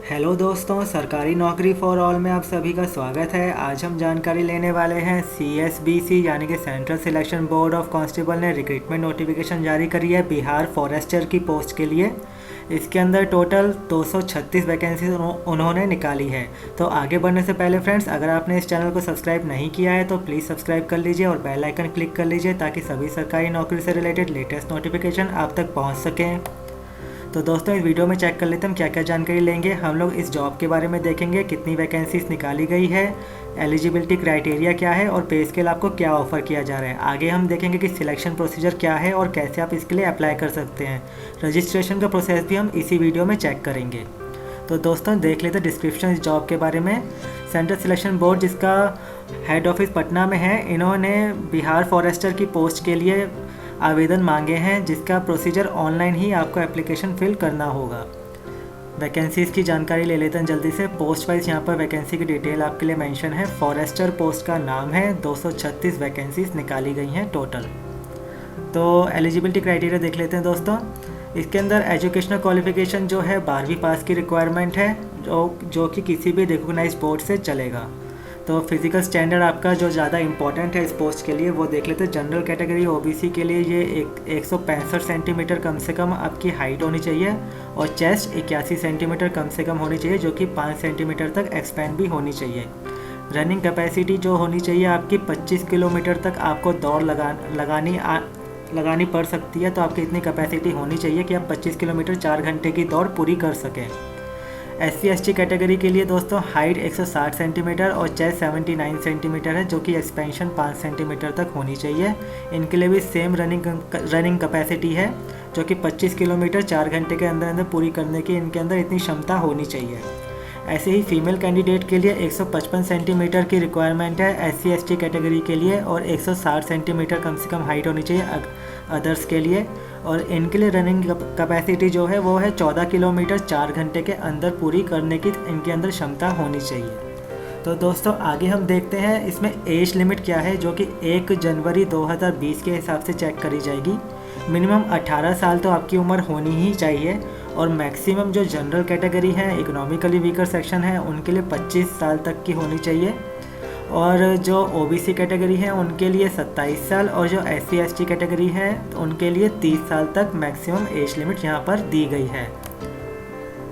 Hello दोस्तों, सरकारी नौकरी फॉर ऑल में आप सभी का स्वागत है। आज हम जानकारी लेने वाले हैं CSBC यानी कि central selection board of constable ने रिक्रूटमेंट नोटिफिकेशन जारी करी है बिहार फॉरेस्टर की पोस्ट के लिए। इसके अंदर टोटल 236 वैकेंसी उन्होंने निकाली है। तो आगे बढ़ने से पहले फ्रेंड्स, अगर आपने इस चैनल को सब्सक्राइब नहीं किया है तो प्लीज़ सब्सक्राइब कर लीजिए और बेल आइकन क्लिक कर लीजिए ताकि सभी सरकारी नौकरी से रिलेटेड लेटेस्ट नोटिफिकेशन आप तक पहुँच सकें। तो दोस्तों, इस वीडियो में चेक कर लेते हैं हम क्या क्या जानकारी लेंगे। हम लोग इस जॉब के बारे में देखेंगे, कितनी वैकेंसीज निकाली गई है, एलिजिबिलिटी क्राइटेरिया क्या है और पे स्केल आपको क्या ऑफर किया जा रहा है। आगे हम देखेंगे कि सिलेक्शन प्रोसीजर क्या है और कैसे आप इसके लिए अप्लाई कर सकते हैं। रजिस्ट्रेशन का प्रोसेस भी हम इसी वीडियो में चेक करेंगे। तो दोस्तों, देख लेते हैं डिस्क्रिप्शन इस जॉब के बारे में। सेंट्रल सिलेक्शन बोर्ड, जिसका हेड ऑफिस पटना में है, इन्होंने बिहार फॉरेस्टर की पोस्ट के लिए आवेदन मांगे हैं, जिसका प्रोसीजर ऑनलाइन ही आपको एप्लीकेशन फिल करना होगा। वैकेंसीज़ की जानकारी ले लेते हैं जल्दी से। पोस्ट वाइज यहाँ पर वैकेंसी की डिटेल आपके लिए मेंशन है। फॉरेस्टर पोस्ट का नाम है। 236 वैकेंसीज निकाली गई हैं टोटल। तो एलिजिबिलिटी क्राइटेरिया देख लेते हैं दोस्तों। इसके अंदर एजुकेशनल क्वालिफिकेशन जो है 12वीं पास की रिक्वायरमेंट है, जो कि किसी भी रिकॉग्नाइज बोर्ड से चलेगा। तो फिज़िकल स्टैंडर्ड आपका जो ज़्यादा इंपॉर्टेंट है इस पोस्ट के लिए वो देख लेते हैं। जनरल कैटेगरी OBC के लिए ये 165 सेंटीमीटर कम से कम आपकी हाइट होनी चाहिए और चेस्ट 81 सेंटीमीटर कम से कम होनी चाहिए, जो कि 5 सेंटीमीटर तक एक्सपेंड भी होनी चाहिए। रनिंग कैपेसिटी जो होनी चाहिए आपकी 25 किलोमीटर तक आपको दौड़ लगानी पड़ सकती है। तो आपकी इतनी कैपेसिटी होनी चाहिए कि आप 25 किलोमीटर 4 घंटे की दौड़ पूरी कर सकें। SC/ST कैटेगरी के लिए दोस्तों हाइट 160 सेंटीमीटर और चेस्ट 79 सेंटीमीटर है, जो कि एक्सपेंशन 5 सेंटीमीटर तक होनी चाहिए। इनके लिए भी सेम रनिंग कैपेसिटी है, जो कि 25 किलोमीटर 4 घंटे के अंदर अंदर पूरी करने की इनके अंदर इतनी क्षमता होनी चाहिए। ऐसे ही फीमेल कैंडिडेट के लिए 155 सेंटीमीटर की रिक्वायरमेंट है SC/ST कैटेगरी के लिए और 160 सेंटीमीटर कम से कम हाइट होनी चाहिए अदर्स के लिए। और इनके लिए रनिंग कैपेसिटी जो है वो है 14 किलोमीटर 4 घंटे के अंदर पूरी करने की इनके अंदर क्षमता होनी चाहिए। तो दोस्तों, आगे हम देखते हैं इसमें एज लिमिट क्या है, जो कि 1 जनवरी 2020 के हिसाब से चेक करी जाएगी। मिनिमम 18 साल तो आपकी उम्र होनी ही चाहिए और मैक्सिमम जो जनरल कैटेगरी है, इकोनॉमिकली वीकर सेक्शन है, उनके लिए 25 साल तक की होनी चाहिए। और जो OBC कैटेगरी है उनके लिए 27 साल और जो SC/ST कैटेगरी है तो उनके लिए 30 साल तक मैक्सिमम एज लिमिट यहाँ पर दी गई है।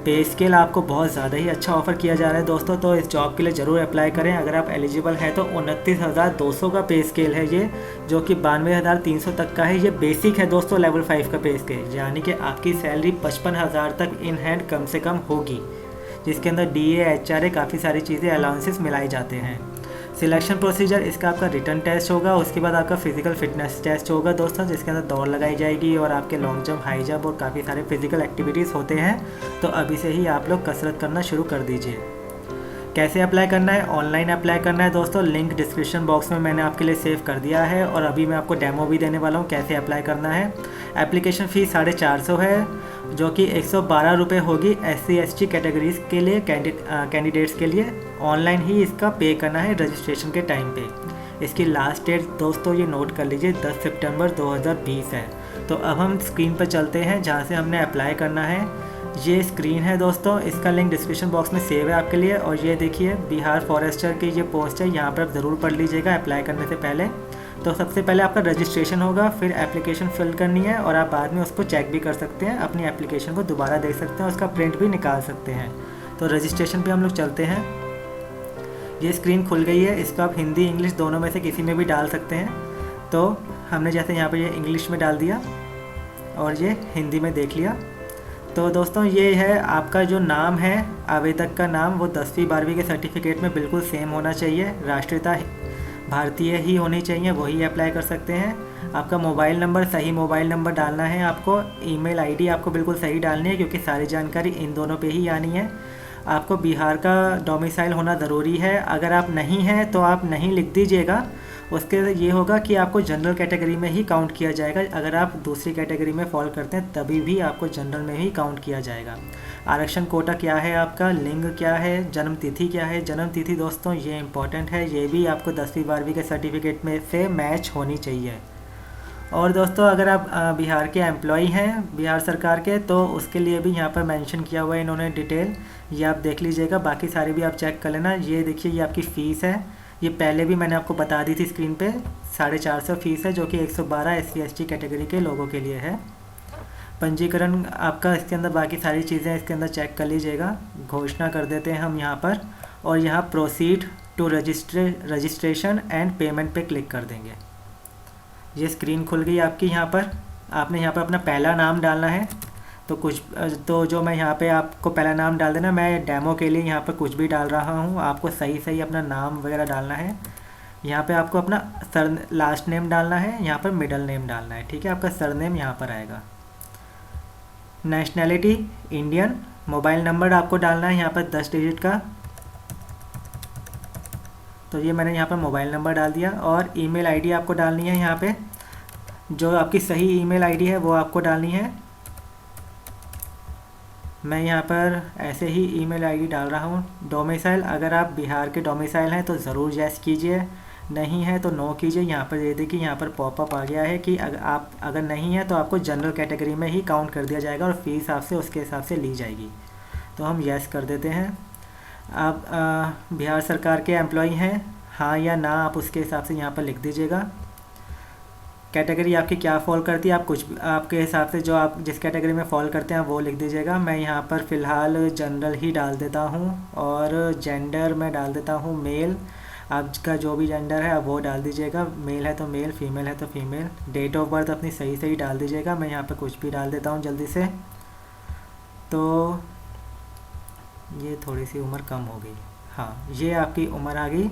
पे स्केल आपको बहुत ज़्यादा ही अच्छा ऑफर किया जा रहा है दोस्तों, तो इस जॉब के लिए ज़रूर अप्लाई करें। अगर आप एलिजिबल हैं तो 29,200 का पे स्केल है ये, जो कि 92,300 तक का है। ये बेसिक है दोस्तों, लेवल 5 का पे स्केल, यानी कि आपकी सैलरी 55,000 तक इन हैंड कम से कम होगी, जिसके अंदर DA HRA काफ़ी सारी चीज़ें अलाउंसेस मिलाई जाते हैं। सिलेक्शन प्रोसीजर इसका आपका रिटर्न टेस्ट होगा, उसके बाद आपका फिजिकल फिटनेस टेस्ट होगा दोस्तों, जिसके अंदर दौड़ लगाई जाएगी और आपके लॉन्ग जंप, हाई जंप और काफ़ी सारे फिजिकल एक्टिविटीज़ होते हैं। तो अभी से ही आप लोग कसरत करना शुरू कर दीजिए। कैसे अप्लाई करना है? ऑनलाइन अप्लाई करना है दोस्तों। लिंक डिस्क्रिप्शन बॉक्स में मैंने आपके लिए सेव कर दिया है और अभी मैं आपको डेमो भी देने वाला हूँ कैसे अप्लाई करना है। एप्लीकेशन फ़ीस 450 है, जो कि 112 रुपये होगी SC/ST कैटेगरीज के लिए कैंडिडेट्स के लिए। ऑनलाइन ही इसका पे करना है रजिस्ट्रेशन के टाइम पे। इसकी लास्ट डेट दोस्तों ये नोट कर लीजिए, 10 सितंबर 2020 है। तो अब हम स्क्रीन पर चलते हैं जहाँ से हमने अप्लाई करना है। ये स्क्रीन है दोस्तों, इसका लिंक डिस्क्रिप्शन बॉक्स में सेव है आपके लिए। और ये देखिए बिहार फॉरेस्टर की ये पोस्ट है, यहाँ पर आप ज़रूर पढ़ लीजिएगा अप्लाई करने से पहले। तो सबसे पहले आपका रजिस्ट्रेशन होगा, फिर एप्लीकेशन फिल करनी है और आप बाद में उसको चेक भी कर सकते हैं, अपनी एप्लीकेशन को दोबारा देख सकते हैं, उसका प्रिंट भी निकाल सकते हैं। तो रजिस्ट्रेशन पे हम लोग चलते हैं। ये स्क्रीन खुल गई है, इसको आप हिंदी इंग्लिश दोनों में से किसी में भी डाल सकते हैं। तो हमने जैसे यहाँ पर ये इंग्लिश में डाल दिया और ये हिंदी में देख लिया। तो दोस्तों, ये है आपका जो नाम है, आवेदक का नाम, वो 10वीं 12वीं के सर्टिफिकेट में बिल्कुल सेम होना चाहिए। राष्ट्रीयता भारतीय ही होनी चाहिए, वही अप्लाई कर सकते हैं। आपका मोबाइल नंबर, सही मोबाइल नंबर डालना है आपको। ईमेल आईडी आपको बिल्कुल सही डालनी है, क्योंकि सारी जानकारी इन दोनों पे ही आनी है। आपको बिहार का डोमिसाइल होना ज़रूरी है। अगर आप नहीं हैं तो आप नहीं लिख दीजिएगा, उसके ये होगा कि आपको जनरल कैटेगरी में ही काउंट किया जाएगा। अगर आप दूसरी कैटेगरी में फॉल करते हैं तभी भी आपको जनरल में ही काउंट किया जाएगा। आरक्षण कोटा क्या है आपका, लिंग क्या है, जन्म तिथि क्या है। जन्म तिथि दोस्तों ये इंपॉर्टेंट है, ये भी आपको 10वीं 12वीं के सर्टिफिकेट में से मैच होनी चाहिए। और दोस्तों अगर आप बिहार के एम्प्लॉई हैं बिहार सरकार के, तो उसके लिए भी यहाँ पर मेंशन किया हुआ है इन्होंने डिटेल, ये आप देख लीजिएगा। बाकी सारी भी आप चेक कर लेना। ये देखिए ये आपकी फ़ीस है, ये पहले भी मैंने आपको बता दी थी स्क्रीन पे, 450 फीस है जो कि 112 SC/ST कैटेगरी के लोगों के लिए है। पंजीकरण आपका इसके अंदर, बाकी सारी चीज़ें इसके अंदर चेक कर लीजिएगा। घोषणा कर देते हैं हम यहाँ पर, और यहाँ proceed to registration and payment पे क्लिक कर देंगे। ये स्क्रीन खुल गई आपकी। यहाँ पर आपने यहाँ पर अपना पहला नाम डालना है। तो जो मैं यहाँ पे आपको पहला नाम डाल देना, मैं डेमो के लिए यहाँ पर कुछ भी डाल रहा हूँ, आपको सही सही अपना नाम वगैरह डालना है। यहाँ पे आपको अपना लास्ट नेम डालना है, यहाँ पर मिडल नेम डालना है, ठीक है। आपका सरनेम यहाँ पर आएगा। Nationality Indian. मोबाइल नंबर आपको डालना है यहाँ पर 10 डिजिट का, तो ये मैंने यहाँ पर मोबाइल नंबर डाल दिया। और ईमेल आईडी आपको डालनी है, यहाँ पे जो आपकी सही ईमेल आईडी है वो आपको डालनी है। मैं यहाँ पर ऐसे ही ईमेल आईडी डाल रहा हूँ। डोमिसाइल, अगर आप बिहार के डोमिसाइल हैं तो ज़रूर यस कीजिए, नहीं है तो नो कीजिए। यहाँ पर ये देखिए यहाँ पर पॉपअप आ गया है कि अगर नहीं है तो आपको जनरल कैटेगरी में ही काउंट कर दिया जाएगा और फीस आपसे उसके हिसाब से ली जाएगी। तो हम यस कर देते हैं। आप बिहार सरकार के एम्प्लॉई हैं, हाँ या ना आप उसके हिसाब से यहाँ पर लिख दीजिएगा। कैटेगरी आपकी क्या फॉल करती है, आप कुछ आपके हिसाब से जो आप जिस कैटेगरी में फॉल करते हैं वो लिख दीजिएगा। मैं यहाँ पर फ़िलहाल जनरल ही डाल देता हूँ, और जेंडर मैं डाल देता हूँ मेल। आपका जो भी जेंडर है आप वो डाल दीजिएगा, मेल है तो मेल, फीमेल है तो फीमेल। डेट ऑफ बर्थ अपनी सही सही डाल दीजिएगा। मैं यहाँ पर कुछ भी डाल देता हूँ जल्दी से। तो ये थोड़ी सी उम्र कम हो गई, हाँ ये आपकी उम्र आ गई।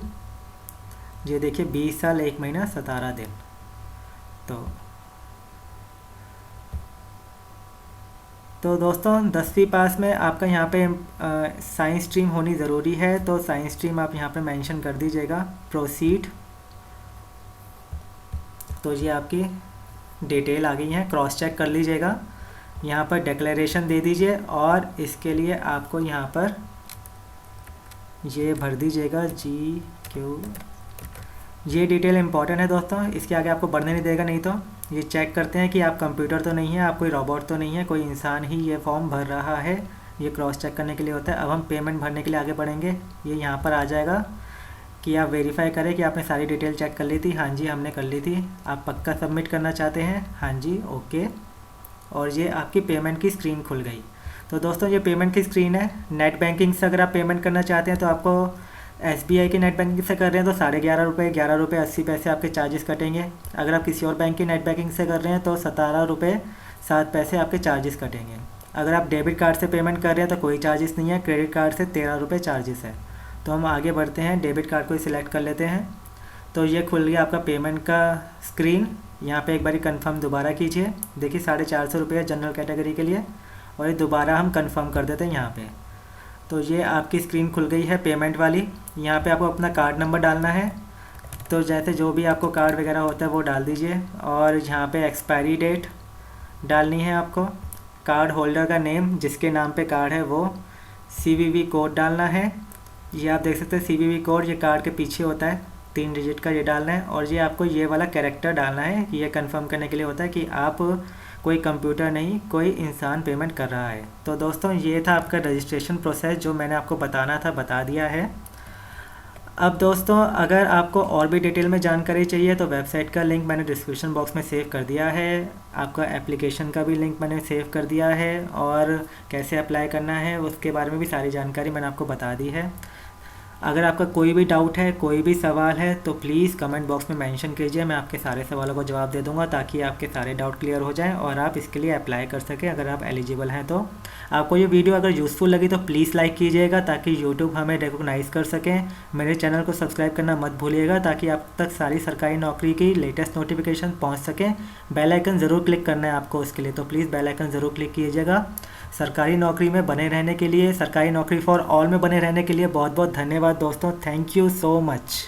ये देखिए 20 साल 1 महीना 17 दिन। तो दोस्तों 10वीं पास में आपका यहाँ पे साइंस स्ट्रीम होनी ज़रूरी है, तो साइंस स्ट्रीम आप यहाँ पे मेंशन कर दीजिएगा। प्रोसीड। तो ये आपकी डिटेल आ गई है, क्रॉस चेक कर लीजिएगा। यहाँ पर डिक्लेरेशन दे दीजिए, और इसके लिए आपको यहाँ पर ये भर दीजिएगा GQ। ये डिटेल इंपॉर्टेंट है दोस्तों, इसके आगे आपको बढ़ने नहीं देगा। नहीं तो ये चेक करते हैं कि आप कंप्यूटर तो नहीं है, आप कोई रोबोट तो नहीं है, कोई इंसान ही ये फॉर्म भर रहा है। ये क्रॉस चेक करने के लिए होता है। अब हम पेमेंट भरने के लिए आगे बढ़ेंगे। ये यहाँ पर आ जाएगा कि आप वेरीफाई करें कि आपने सारी डिटेल चेक कर ली थी। हाँ जी हमने कर ली थी। आप पक्का सबमिट करना चाहते हैं, हाँ जी ओके। और ये आपकी पेमेंट की स्क्रीन खुल गई। तो दोस्तों ये पेमेंट की स्क्रीन है। नेट बैंकिंग से अगर आप पेमेंट करना चाहते हैं तो आपको SBI की नेट बैंकिंग से कर रहे हैं तो 11.5 रुपये 80 पैसे आपके चार्जेस कटेंगे। अगर आप किसी और बैंक की नेट बैंकिंग से कर रहे हैं तो 17 रुपये 7 पैसे आपके चार्जेस कटेंगे। अगर आप डेबिट कार्ड से पेमेंट कर रहे हैं तो कोई चार्जेस नहीं है। क्रेडिट कार्ड से 13 रुपये चार्जेस है। तो हम आगे बढ़ते हैं, डेबिट कार्ड को सिलेक्ट कर लेते हैं। तो ये खुल गया आपका पेमेंट का स्क्रीन। यहाँ पे एक बारी कंफर्म दोबारा कीजिए। देखिए 450 रुपये जनरल कैटेगरी के लिए, और ये दोबारा हम कंफर्म कर देते हैं यहाँ पे। तो ये आपकी स्क्रीन खुल गई है पेमेंट वाली। यहाँ पे आपको अपना कार्ड नंबर डालना है, तो जैसे जो भी आपको कार्ड वगैरह होता है वो डाल दीजिए। और यहाँ पे एक्सपायरी डेट डालनी है आपको। कार्ड होल्डर का नेम, जिसके नाम पे कार्ड है वो। CVV कोड डालना है। ये आप देख सकते हैं CVV कोड, ये कार्ड के पीछे होता है 3 डिजिट का, ये डालना है। और ये आपको ये वाला कैरेक्टर डालना है, ये कंफर्म करने के लिए होता है कि आप कोई कंप्यूटर नहीं, कोई इंसान पेमेंट कर रहा है। तो दोस्तों ये था आपका रजिस्ट्रेशन प्रोसेस, जो मैंने आपको बताना था बता दिया है। अब दोस्तों अगर आपको और भी डिटेल में जानकारी चाहिए तो वेबसाइट का लिंक मैंने डिस्क्रिप्शन बॉक्स में सेव कर दिया है। आपका एप्लीकेशन का भी लिंक मैंने सेव कर दिया है, और कैसे अप्लाई करना है उसके बारे में भी सारी जानकारी मैंने आपको बता दी है। अगर आपका कोई भी डाउट है, कोई भी सवाल है, तो प्लीज़ कमेंट बॉक्स में मेंशन कीजिए। मैं आपके सारे सवालों को जवाब दे दूंगा, ताकि आपके सारे डाउट क्लियर हो जाएं और आप इसके लिए अप्लाई कर सकें अगर आप एलिजिबल हैं तो। आपको ये वीडियो अगर यूज़फुल लगी तो प्लीज़ लाइक कीजिएगा, ताकि यूट्यूब हमें रिकॉग्नाइज़ कर सकें। मेरे चैनल को सब्सक्राइब करना मत भूलिएगा, ताकि आप तक सारी सरकारी नौकरी की लेटेस्ट नोटिफिकेशन पहुँच सकें। बेल आइकन ज़रूर क्लिक करना है आपको उसके लिए, तो प्लीज़ बेल आइकन ज़रूर क्लिक कीजिएगा। सरकारी नौकरी में बने रहने के लिए, सरकारी नौकरी फॉर ऑल में बने रहने के लिए बहुत बहुत धन्यवाद दोस्तों। Thank you so much.